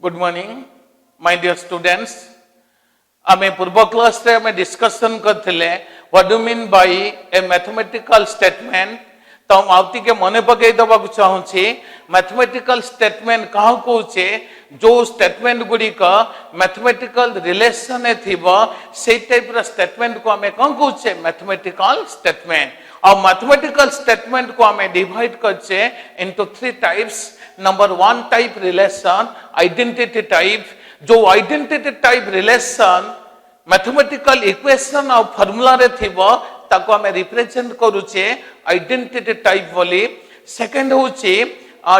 Good morning, my dear students. आमे पूर्व class रे आमे डिस्कशन करथिले what do mean by A mathematical statement. तो हम आवती के मने पकई दबा को चाहू छी मैथमेटिकल स्टेटमेंट काह कहूचे जो स्टेटमेंट गुडी का मैथमेटिकल रिलेशन ए थिबो से टाइप रा स्टेटमेंट को आमे कोन कहूचे मैथमेटिकल स्टेटमेंट। और मैथमेटिकल स्टेटमेंट को आमे डिवाइड करचे into three types. Number one type relation identity type. जो identity type relation mathematical equation और फॉर्मूला रे थिबो ताको हमें रिप्रेजेंट करूचे आइडेंटिटी टाइप बोली। सेकंड होची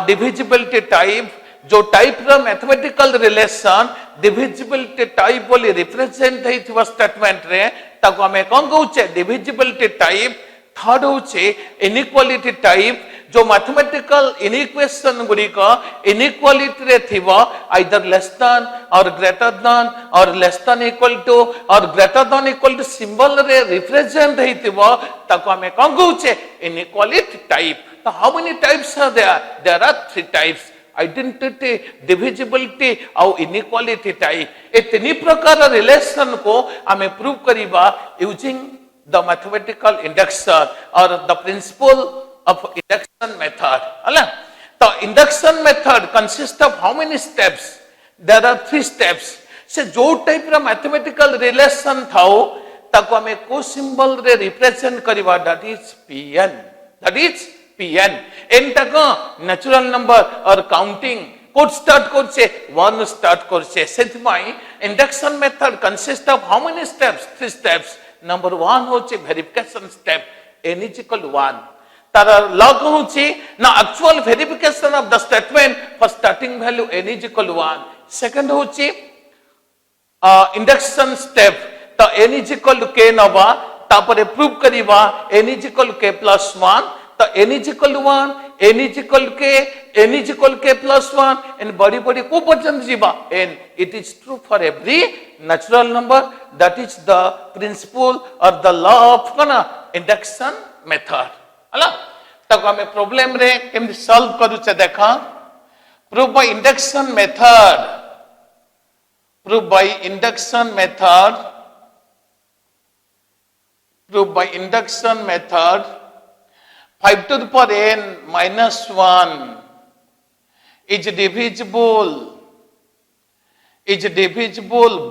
डिविजिबिलिटी टाइप। जो टाइप रो मैथमेटिकल रिलेशन डिविजिबिलिटी टाइप बोली रिप्रेजेंट हेथिबो स्टेटमेंट रे ताको हमें कोन कहूचे डिविजिबिलिटी टाइप। थर्ड होची इनइक्वालिटी टाइप। जो मैथमेटिकल इनइक्वेशन गुडी को इनइक्वालिटी रे थिबो either less than or greater than or less than equal to or greater than equal to symbol रे रिप्रेजेंट हेतिबो ताको हमें कोन कहूचे इनइक्वालिटी टाइप। तो how many types are there are three types identity divisibility or inequality type. ए तीन प्रकार रिलेशन को हमें प्रूव करिबा using the mathematical induction or the principle of induction method. So induction method consists of how many steps? There are three steps. से जो type रा mathematical relation थाओ ताको हमें को सिंबल रे रिप्रेजेंट करिवा that is pn. That is pn. N ताको natural number और काउंटिंग कोड स्टार्ट करछे 1 स्टार्ट करछे। सेथमाई induction method consist of how many steps? Three steps. Number 1 होचे verification step n is equal to 1. तार लॉग होची ना actual verification of the statement for starting value n is equal to 1. Second होची induction step तो n is equal to k नबा तापरे prove करिबा n is equal to k plus 1. तो n is equal to 1 n is equal to k n is equal to k plus 1 and बड़ी बड़ी को पर्यंत जीवा n. It is true for every natural number. That is the principle और the law of induction method. हला तक हमें problem रे केम सॉल्व करूचे देखा। Prove by induction method. Prove by induction method. Prove by induction method 5 to the power n minus 1 is divisible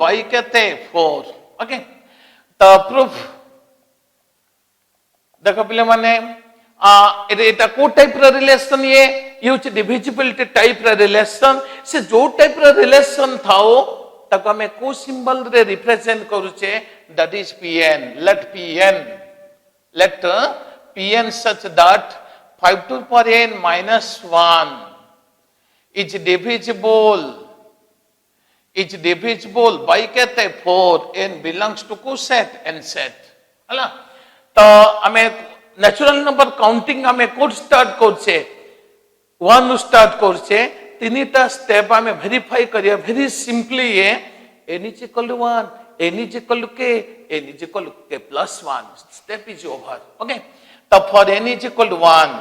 by कहते 4. Okay तो प्रूफ देखो पिले माने एटा को टाइप रा रिलेशन ये यूज डिविजिबिलिटी टाइप रा रिलेशन। से जो टाइप रा रिलेशन थाओ ताको हमें को सिंबल रे रिप्रेजेंट करूचे that is pn. let pn such that 5 to the power n minus 1 is divisible by कहते 4. n belongs to को set n set. हला तो हमें नेचुरल नंबर काउंटिंग हमें कोड स्टार्ट करछे 1 स्टार्ट करछे। तीनटा स्टेप हमें वेरीफाई करिया वेरी सिंपली ये n is equal to 1 n is equal to k n is equal to k plus 1. Step is over. Okay तो for n is equal to 1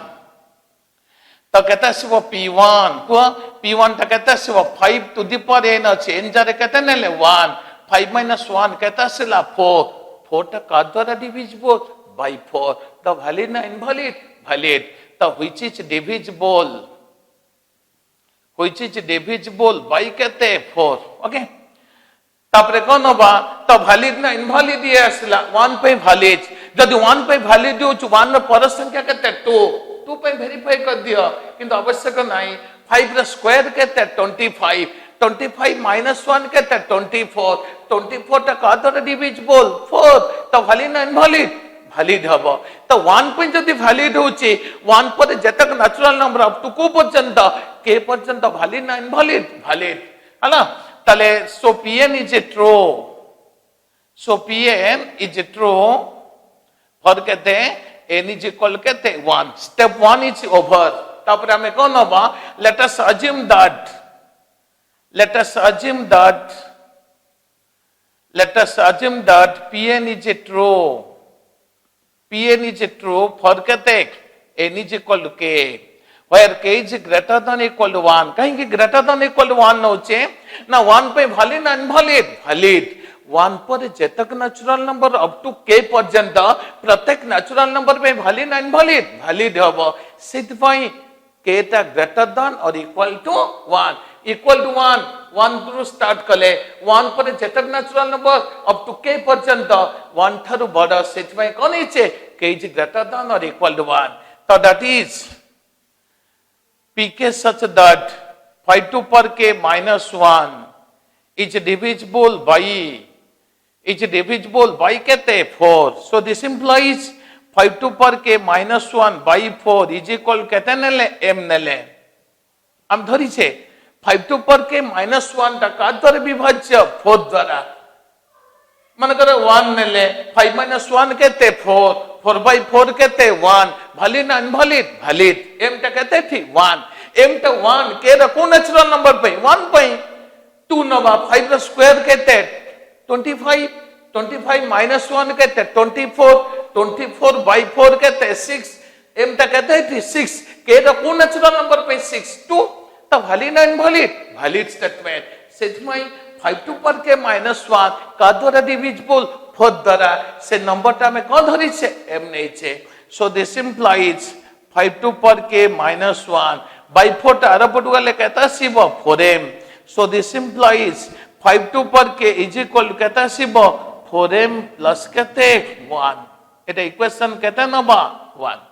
तो कहता है वो p1 को p1 तो कहता है वो 5 to the power n अच्छे n जारे कहते हैं ले 1 5 minus 1 कहता है ला 4 टा का द्वारा डिविजिबल by 4. तो valid ना invalid? Valid. तो which is divisible by कहते हैं 4. ओके तापरे कौन होगा तो valid ना invalid ये असला 1 पे valid। यदि 1 पे valid हो तो 1 रे पर संख्या कहते हैं 2 पे वेरीफाई कर दिया किंतु आवश्यक नहीं। 5 रे स्क्वायर कहते हैं 25 minus 1 कहते हैं 24 टा का द्वारा डिविजिबल 4 तो valid ना invalid? valid हबो। तो 1 पे जदि valid होची 1 पर जतक नेचुरल नंबर अप टू को पर्यंत k पर्यंत valid ना invalid? valid। हला तले so pn is a true for कहते हैं n is equal कहते हैं 1. Step 1 is over. तापर हमें कौन होगा let us assume that pn is a true for कहते हैं n is equal to k where k is greater than equal to 1 कहीं greater than equal to 1 नौचे ना 1 पे valid ना invalid valid 1 पर जेतक natural number up to k पर्यंत प्रत्येक नेचुरल नंबर पे valid ना invalid valid हबो सिद्धपाई k टा greater than or equal to 1 equal to 1 1 through start कले 1 पर जेतक natural number up to k पर्यंत 1 थारु बड़ा सिद्धपाई कोन इचे k is greater than or equal to 1 so that is pk such that 5 to per k minus 1 is divisible by कहते 4 so this implies 5 to per k minus 1 by 4 is equal कहते नेले m नेले हम धरी छे 5 to per k minus 1 टा का द्वारा विभाज्य 4 द्वारा मन करे 1 नेले 5 minus 1 कहते 4 4 by 4 कहते 1 valid ना invalid valid m टा कहते थी 1 m टा 1 के रखो नेचुरल नंबर पे 1 पे 2 नवा 5 का स्क्वायर कहते 25 25 minus 1 कहते 24 24 by 4 कहते 6 m टा कहते थी 6 के रखो नेचुरल नंबर पे 6 2 तो valid ना invalid valid स्टेटमेंट सिर्फ में 5 to पर के -1 का द्वारा डिविजिबल 4 द्वारा से नंबर टा में कौन धरी छे m नहीं छे सो दिस इंप्लाइज 5 to पर के -1 by 4 टा आरो पटुआ ले कहता सिबो 4m so this implies 5 to पर के इज इक्वल कहता सिबो 4m प्लस कहते 1 এটা इक्वेशन कहते ना बा 1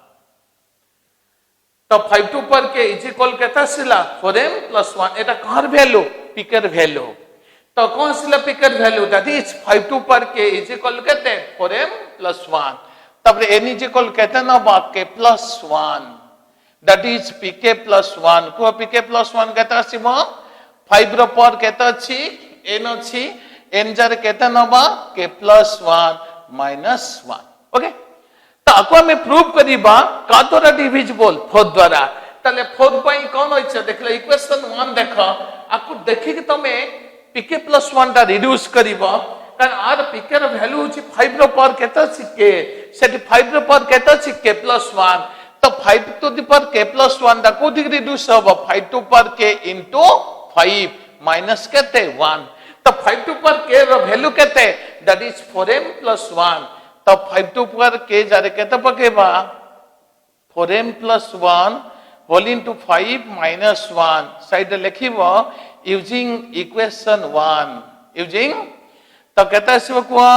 तो 5 to पर के इज इक्वल कहता सिला 4m plus 1 এটা কার ভ্যালু পিকের ভ্যালু तो कौन सी पिकर वैल्यू दैट इज 5 to पर के इज इक्वल कहते हैं 4m plus 1 तब n इज इक्वल कहते हैं ना बात के plus 1 that is pk plus 1 को pk plus 1 कहता सिमो 5 रो पर कहता छी n अछि n जार कहते ना बा के plus 1 minus 1 ओके तो आको में प्रूव करिबा का द्वारा डिविजिबल 4 द्वारा तले 4 पई कोन होय छै देखले इक्वेशन 1 देखो आको देखि कि तमे pk plus 1 टा रिड्यूस करिबो कारण आर pk रो वैल्यू होची 5 रो पावर केता छी k सेठी 5 रो पावर केता छी k plus 1 तो 5 to the power k plus 1 दा कोथि रिड्यूस होबो 5 to power k into 5 minus केते 1 तो 5 to power k रो वैल्यू केते दैट इज 4m plus 1 तो 5 to power k जारे केते पकेबा 4m plus 1 whole into 5 minus 1 side लिखिबो using equation 1 using तो कहता है को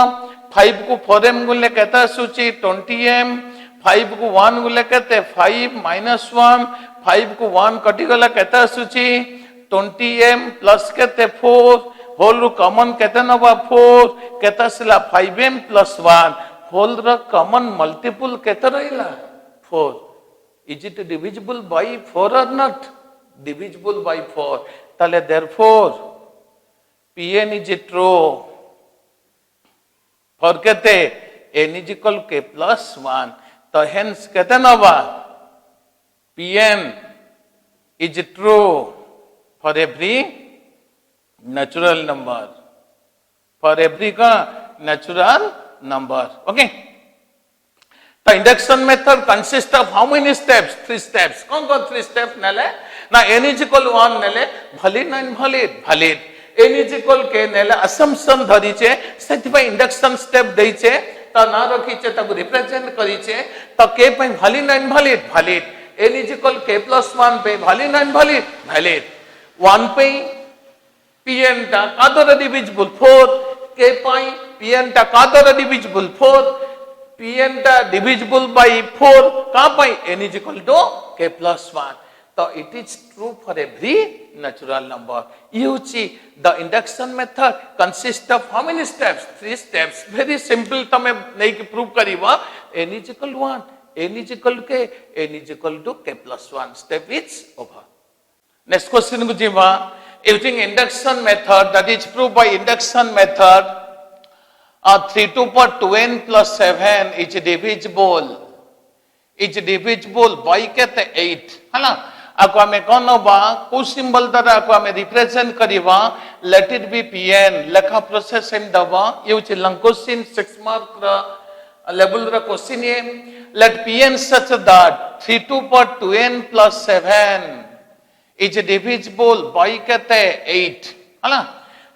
5 को 4m गुले कहता है सूची 20m 5 को 1 गुले कहते 5 minus 1 5 को 1 कटी गला कहता है सूची 20m प्लस कहते 4 होल रो कॉमन कहते ना 4 कहता सिला 5m plus 1 होल रो कॉमन मल्टीपल कहते रहिला 4 is it divisible by 4 or not divisible by 4 ताले therefore pn is true और कहते n is equal k plus 1 तो hence कहते ना बा pn is true for every natural number for every का natural number okay तो induction method consist of how many steps 3 steps कौन कौन 3 स्टेप नेले ना n is equal 1 नेले valid ना invalid valid n is equal k नेले assumption धरी छे सेति पे इंडक्शन स्टेप देई छे तो ना रखी छे तब रिप्रेजेंट करी छे तो k पे valid ना invalid valid n is equal k plus 1 पे valid ना invalid valid 1 पे pn टा का द्वारा डिविजिबल 4 k पे pn टा का द्वारा डिविजिबल 4 pn टा divisible by 4 कहां पाई n is equal to k plus 1 तो it is true for every natural number यूची the induction method consists of how many steps 3 steps very simple तमे नहीं कि prove करिवा n is equal to 1 n is equal to k n is equal to k plus 1 step is over next question को जीवा using induction method that is proved by induction method 3 to power 2n plus 7 is divisible by कहते 8 है ना आपको हमें कौन बा को सिंबल द्वारा आपको हमें रिप्रेजेंट करिवा लेट इट बी pn लेखा प्रोसेस इन दबा ये लंकोसिन 6 मार्क लेवल रा क्वेश्चन ये let Pn such that 3 to power 2n plus 7 is divisible by kete 8 hala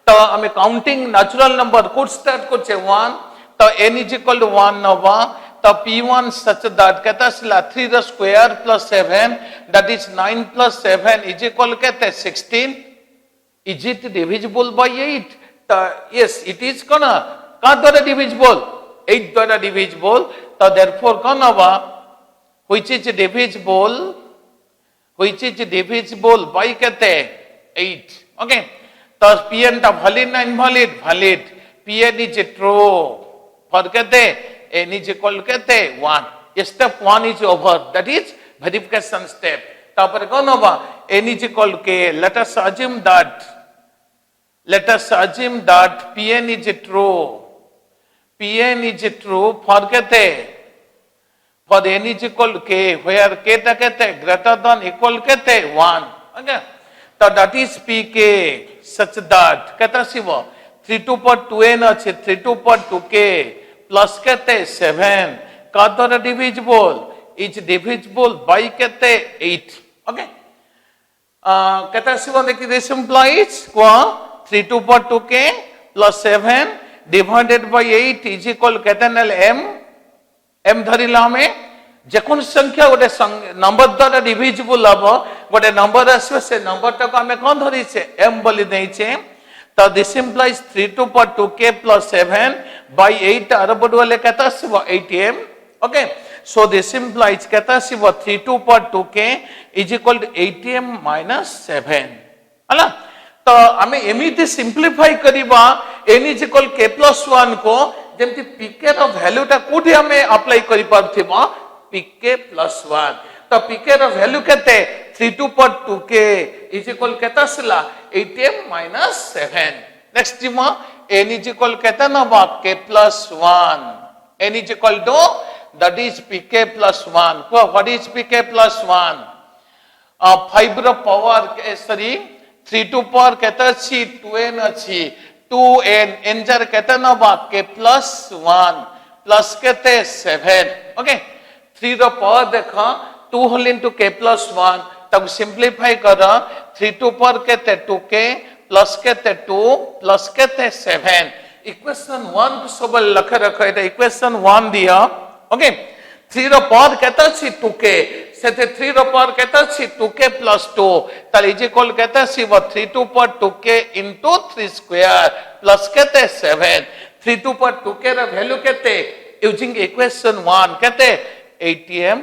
to ame counting natural number could start korche 1 to n is equal to 1 nova to P1 such that kete asila 3 the square plus 7 that is 9 plus 7 is equal kete 16. Is it divisible by 8? Yes, it is gonna ka dwara divisible 8 dwara divisible. So therefore kona ba which is divisible by kete 8. Okay, so Pn ta valid na invalid? Valid. Pn is true for kete n is equal kete 1. Step 1 is over, that is verification step. Tapore kona ba n is equal k. Let us assume that Pn is true. Pn is true for kete? For n is equal to k, where k ta kete greater than equal kete 1. Okay, so that is Pk such that kete sibo 3 to power 2n ache 3 to power 2k plus kete 7 ka dwara divisible is divisible by kete 8. Okay, kete sibo dekhi this implies kwa 3 to power 2k plus 7 divided by 8 is equal kete nal m धरिला हमें जेकोन संख्या गोटे number द्वारा divisible हम गोटे number आसबे से number टाको हमें कौन धरी छे m बोली नहीं छे. तो this implies 3 to power 2k plus 7 by 8 अरबड वाले कहता सिवा 8m. Okay, so this implies कहता सिवा 3 to power 2k is equal to 8m minus 7 हला. तो हमें एमिति सिंप्लीफाई करिबा n is equal k plus 1 को जेमति pk रो वैल्यू टा कोठी हमें अप्लाई करि परथिबा pk plus 1. तो pk रो वैल्यू केते 3 to power 2k is equal केता सिला 8m minus 7. नेक्स्ट दिमा n is equal केता ना बा k plus 1. n is equal to that is pk plus 1. What is pk plus 1? 5 रो पावर सॉरी 3 to power कहता छी 2n अछि 2n n jar कहता ना बा k plus 1 plus कहते 7. ओके, 3 रो पावर देखा 2 whole into k plus 1 तब सिंप्लीफाई करा 3 to power कहते 2k plus कहते 2 plus कहते 7. इक्वेशन 1 को सब लख रखा है इक्वेशन 1 दिया. ओके, 3 रो पावर कहता छी 2k सेते 3 रो पावर कहता छी 2k plus 2 ताल इज इक्वल कहता छी 3 to power 2k into 3 square plus कहते 7. 3 to power 2k रा वैल्यू कहते यूजिंग इक्वेशन 1 कहते 8m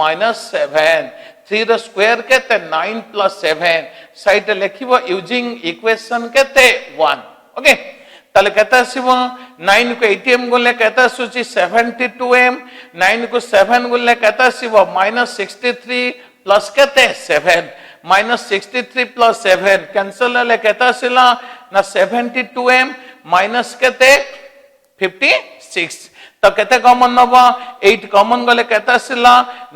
minus 7. 3 रो स्क्वायर कहते 9 plus 7 साइड लिखिबो यूजिंग इक्वेशन कहते 1. ओके, ताले कहता सिवा 9 को 8m गुणले कहता सूची 72m 9 को 7 गुणले कहता सिवा -63 प्लस कहते 7 -63 plus 7 कैंसिल ले कहता सिला ना 72m माइनस कहते 56. तो कहते कॉमन नवा 8 कॉमन गले कहता सिला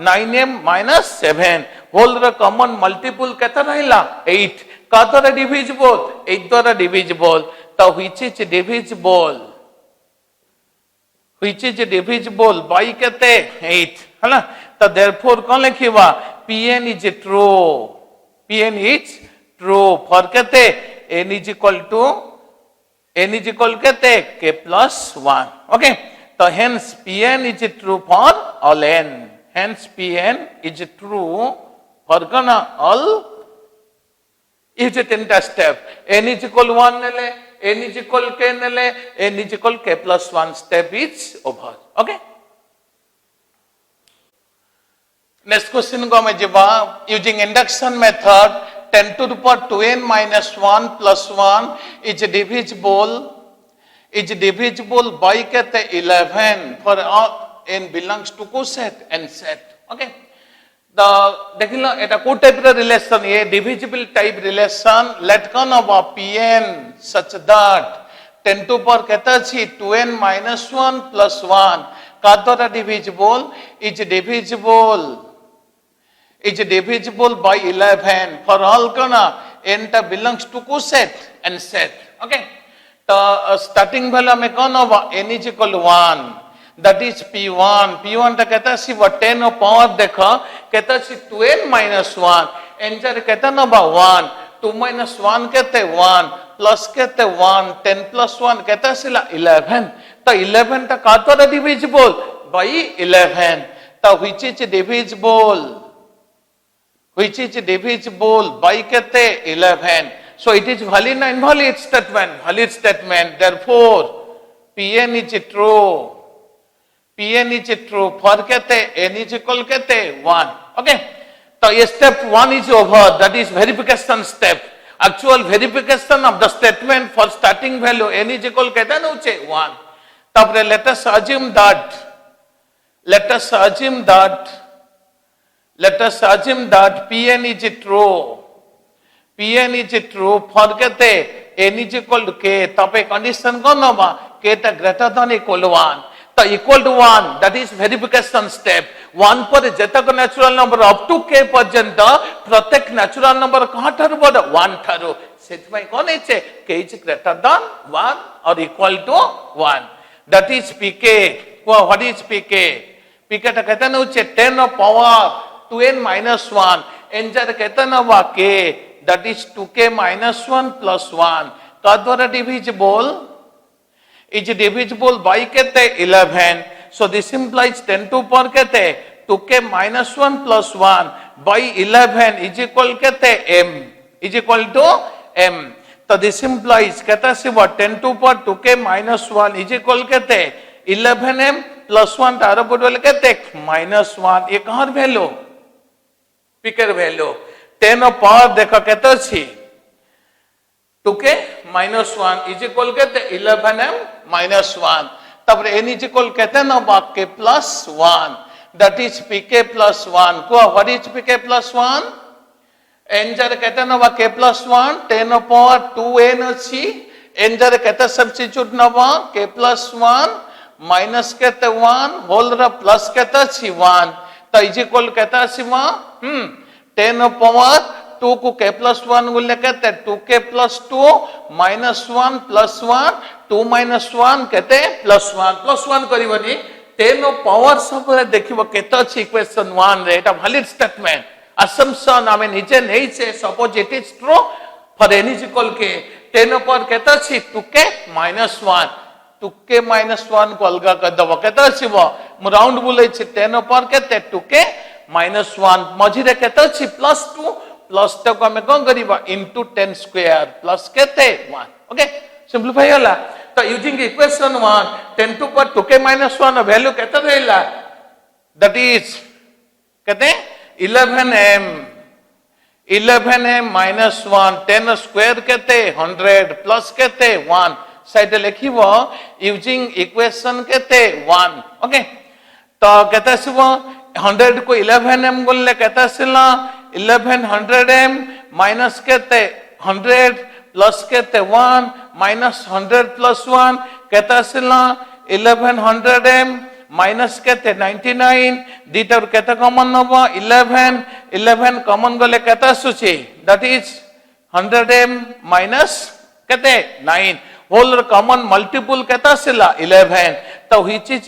9m minus 7 होल रे कॉमन मल्टीपल कहता रहिला 8 का द्वारा डिविजिबल 8 द्वारा डिविजिबल. तो which is divisible by कहते 8 है ना. तो therefore कौन लिखिबा Pn is true for कहते n is equal कहते k plus 1. ओके, तो hence Pn is true for all n. Hence Pn is true for gonna all is it in the step n is equal 1 नेले n is equal k नेले n is equal k plus 1 step is over. Okay, next question को मैं जवाब using induction method 10 to the power 2n minus 1 plus 1 is divisible by कहते 11 for all n belongs to coset and set. Okay, the देखिलो एटा को type रे relation ये divisible type relation late कन of Pn such that 10 to power कहता छी 2n minus 1 plus 1 का द्वारा divisible is divisible by 11 for all kana n ta belongs to coset and set. Okay, तो starting वाला में कौन होगा n is equal 1 that is P1. P1 टा कहता है सिवा 10 और पावर देखो कहता है 2n minus 1 एंजर कहता ना बा 1 2 minus 1 कहते 1 प्लस कहते 1 10 plus 1 कहता है सिला 11 तो 11 टा का तो divisible by 11 तो which is divisible by कहते 11 so it is valid or invalid statement valid statement therefore Pn is true Pn is true for कहते n is equal कहते 1 okay तो ये step 1 is over that is verification step actual verification of the statement for starting value n is equal कहते ना उचे 1 तब let us assume that Pn is true for कहते n is equal to k तब एक condition कौन होगा k टा greater than equal to 1 तो equal to 1 that is verification step 1 पर जेतक natural number up to k पर्यंत प्रत्येक natural number कहाँ ठारू बोल 1 ठारू सेट में कौन है चे k is greater than 1 or equal to 1 that is pk what is pk pk टा कहता ना उचे 10 of power 2n minus 1 एंजर कहता ना वा k that is 2k minus 1 plus 1 का द्वारा divisible is divisible by कहते 11 so this implies 10 to power कहते 2k minus 1 plus 1 by 11 is equal कहते m is equal to m तो this implies कहता सिवा 10 to power 2k minus 1 is equal कहते 11m plus 1 तारा बोल कहते minus 1 ये कहाँ वैल्यू पिकर वैल्यू 10 पावर देखो कहते छी 2k minus 1 is equal कहते 11m minus 1 तब n is equal कहते ना बाक k plus 1 that is pk plus 1 को what is pk plus 1 n जर कहते ना बा k plus 1 10 power 2n अच्छी n जर कहते substitute ना बा k plus 1 minus कहते 1 whole रा plus कहते छी 1 तो is equal कहते छी 10 power 2 को k plus 1 गुल्ले कहते 2k plus 2 minus 1 plus 1 2 minus 1 कहते plus 1 करी बनी 10 power सब देखिए वो कहता है equation 1 रे इटा valid statement assumption हमें नीचे नहीं से suppose it is true for n is equal k 10 power कहता है 2k minus 1 2k minus 1 को अलगा कर दो वो कहता है वो राउंड बोले 10 power कहते 2k minus 1 मझिरे कहता है plus 2 प्लस तक हमें कौन करीबा into 10 square प्लस कहते 1 ओके सिंपलीफाई होला तो using equation 1 10 to power 2k minus 1 value कहता रहेला that is कहते 11m minus 1 10 square कहते 100 प्लस कहते 1 साइड लिखी वो यूजिंग इक्वेशन कहते 1 ओके तो कहता है वो 100 को 11m बोलने कहता है 1100m माइनस कहते 100 प्लस कहते 1 माइनस 100 प्लस 1 कहता सिला 1100m माइनस कहते 99 दीटर कहता कॉमन होगा 11 कॉमन गले कहता सूची दैट इज 100m माइनस कहते 9 होल कॉमन मल्टीपल कहता सिला 11 तो व्हिच इज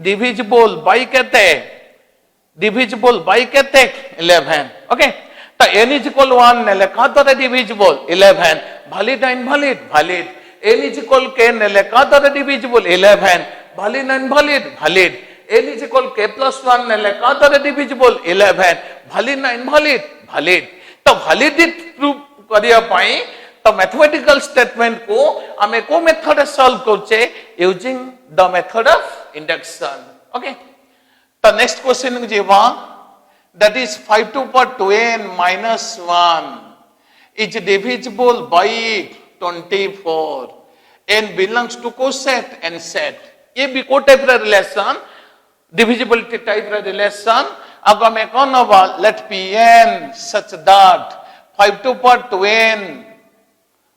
डिविजिबल बाय कहते divisible by कहते 11 ओके तो n is equal 1 ने लेखा तो divisible 11 valid and invalid valid n is equal k ने लेखा तो divisible 11 valid and invalid valid n is equal k plus 1 ने लेखा तो divisible 11 valid and invalid valid तो validity proof करिया पाई तो मैथमेटिकल स्टेटमेंट को हमें को मेथड सॉल्व करचे using the method of induction okay The next question is that is 5 to power 2n minus 1 is divisible by 24 n belongs to coset and set ये भी को type का रिलेशन divisibility टाइप का relation अगर मैं कौन होगा let pn such that 5 to power 2n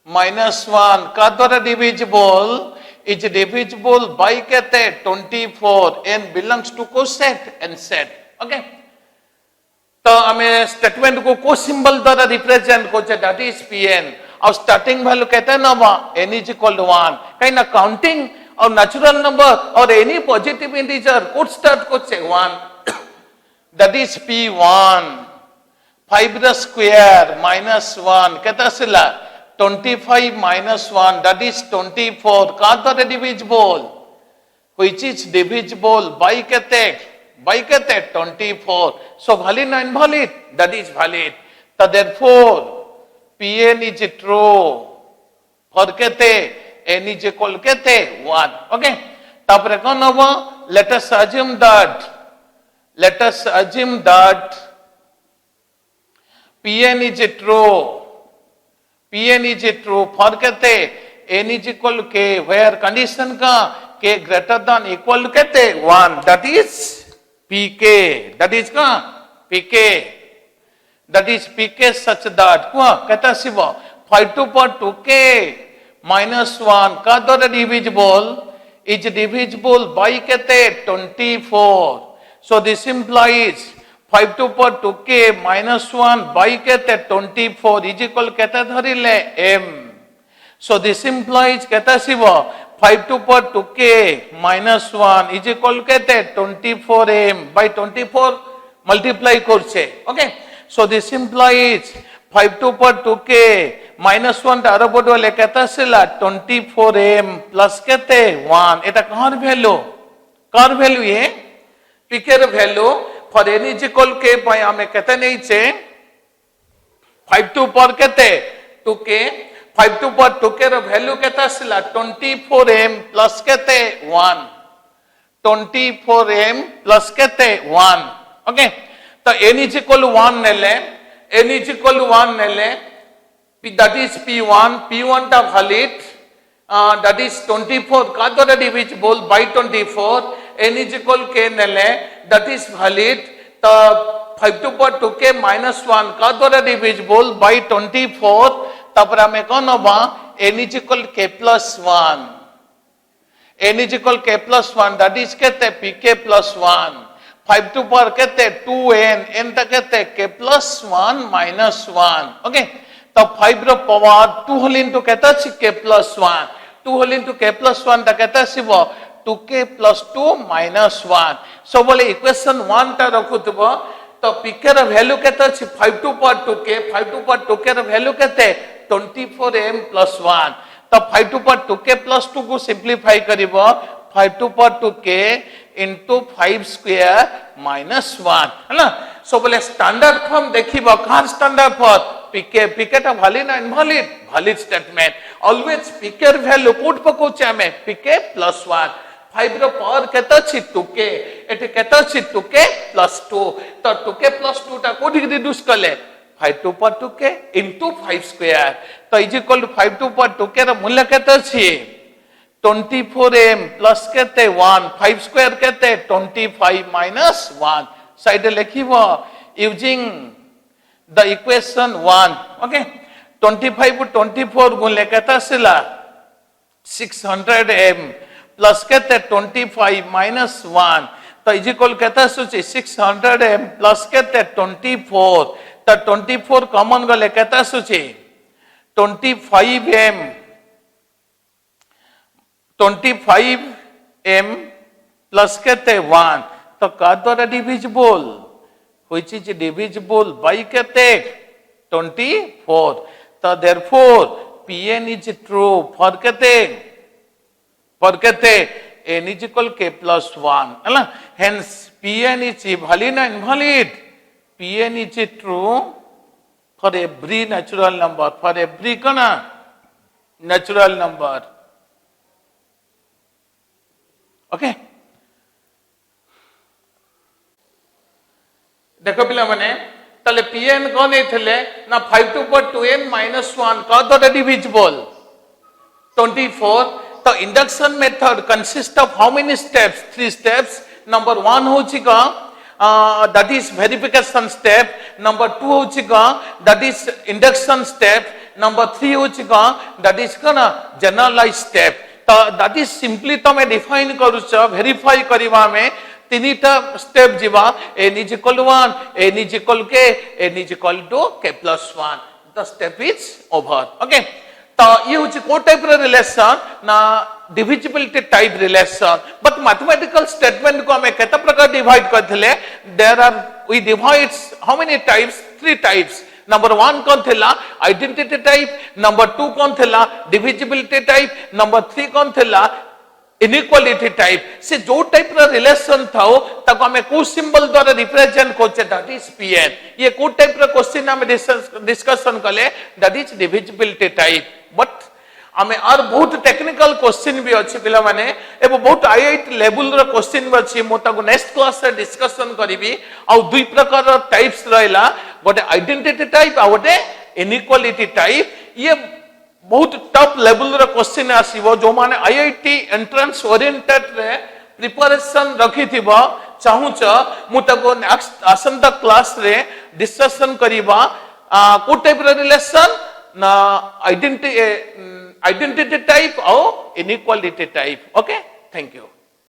minus 1 का द्वारा divisible is divisible by कहते 24 n belongs to coset and set okay तो हमें स्टेटमेंट को सिंबल द्वारा रिप्रेजेंट को दैट इज pn और स्टार्टिंग वैल्यू कहते हैं ना n is equal to 1 कहीं ना काउंटिंग और natural number or any positive integer could start করছে 1 that is p1 5 র square minus 1 কেতে আসিলা 25 minus 1 that is 24 কার দ্বারা divisible which is divisible by kete 24 so valid or invalid that is valid so therefore pn is true for kete n is equal kete 1 okay tapore kon hobo let us assume that pn is true for kete n is equal k where condition ka k greater than equal to kete 1 that is pk that is ka pk that is pk such that ko keta sibo 5 to power 2k minus 1 ka dwara divisible is divisible by kete 24 so this implies 5 to power 2k minus 1 by kete 24 is equal kete dharile m so this implies kete sibo 5 to power 2k minus 1 is equal kete 24m by 24 multiply korche okay so this implies 5 to power 2k minus 1 ta aro bodo le kete asila 24m plus kete 1 eta kahar value ye pk ର value for n is equal k pai ame kete neiche 5 to power kete 2k 5 to power 2k ର value kete asila 24m plus kete 1 24m plus kete 1 okay to n is equal to 1 nele that is p1 ta valid that is 24 ka dwara divisible by 24 n is equal k nele that is valid to 5 to power 2k minus 1 ka dwara divisible by 24 তারপরে আমি কোন হবা n is equal k plus 1 that is kete pk plus 1 5 to power kete 2n n ta kete k plus 1 minus 1 okay तो 5 रो power 2 whole into kete achi k plus 1 2 whole into k plus 1 ta kete asibo 2k plus 2 minus 1 so bole equation 1 ta rakhuthbo तो pk ର value kete achi 5 to power 2k ର value kete 24m plus 1 तो 5 to power 2k plus 2 को simplify करिबो 5 to power 2k into 5 square minus 1 है ना so बोले standard form देखिबो कार स्टैंडर्ड फॉर्म pk टा valid ना invalid statement always pk ର value कोड पकोचे हमें pk plus 1 5 रो पावर केते अछि 2k एटे केते अछि 2k plus 2 तो 2k plus 2 टा कोडी रिड्यूस करले 5 to power 2k into 5 square तो is equal to 5 to power 2k ର मूल्य केते अछि 24m plus केते 1 5 square केते 25 minus 1 साइड लिखिबो using the equation 1 okay 25 को 24 गुणले केते आसिला 600m plus केते 25 minus 1 तो is equal केते आसुची 600m plus केते 24 तो 24 कॉमन गले केते आसुची 25m plus kete 1 तो का द्वारा divisible which is divisible by kete 24 तो therefore pn is true for kete n is equal k plus 1 है ना hence pn is valid or invalid pn is true for every natural number for every kana natural number okay देखो पिला माने तले pn कोन एथले ना 5 to power 2n minus 1 का द्वारा divisible 24 तो induction method consists of how many steps 3 steps number 1 होची का that is verification step number 2 होची का that is induction step number 3 होची का that is kana generalized step तो that is simply तमे define करूछ verify करिवा में तीनटा स्टेप जीवा n is equal to 1 n is equal k n is equal to k plus 1 the step is over okay तो ये होची को टाइप रे रिलेशन ना divisibility type relation but mathematical statement को हमें केते प्रकार डिवाइड करथिले there are we divides how many types 3 types number 1 कौन थिला आइडेंटिटी टाइप नंबर 2 कौन थिला डिविजिबिलिटी टाइप नंबर 3 कौन थिला इनइक्वालिटी टाइप से जो टाइप रा रिलेशन थाओ ताको हमें को सिंबल द्वारा represent Koche that is PN ये को टाइप रा क्वेश्चन हमें डिस्कशन कले that is divisibility type but हमें और बहुत टेक्निकल क्वेश्चन भी अच्छी पिला माने एबो बहुत आईआईटी लेवल रा क्वेश्चन भी अच्छी मो ताको नेक्स्ट क्लास रे डिस्कशन करबी आ दुई प्रकार रा टाइप्स रहला गोटे आइडेंटिटी टाइप आ गोटे इनइक्वालिटी टाइप ये बहुत टफ लेवल रा क्वेश्चन आसीबो जो माने आईआईटी एंट्रेंस ओरिएंटेड रे प्रिपरेशन रखी थिबो चाहू छ मु ताको नेक्स्ट आसंता क्लास रे डिस्कशन करिबा को टाइप रा रिलेशन ना आइडेंटिटी टाइप और inequality type okay thank you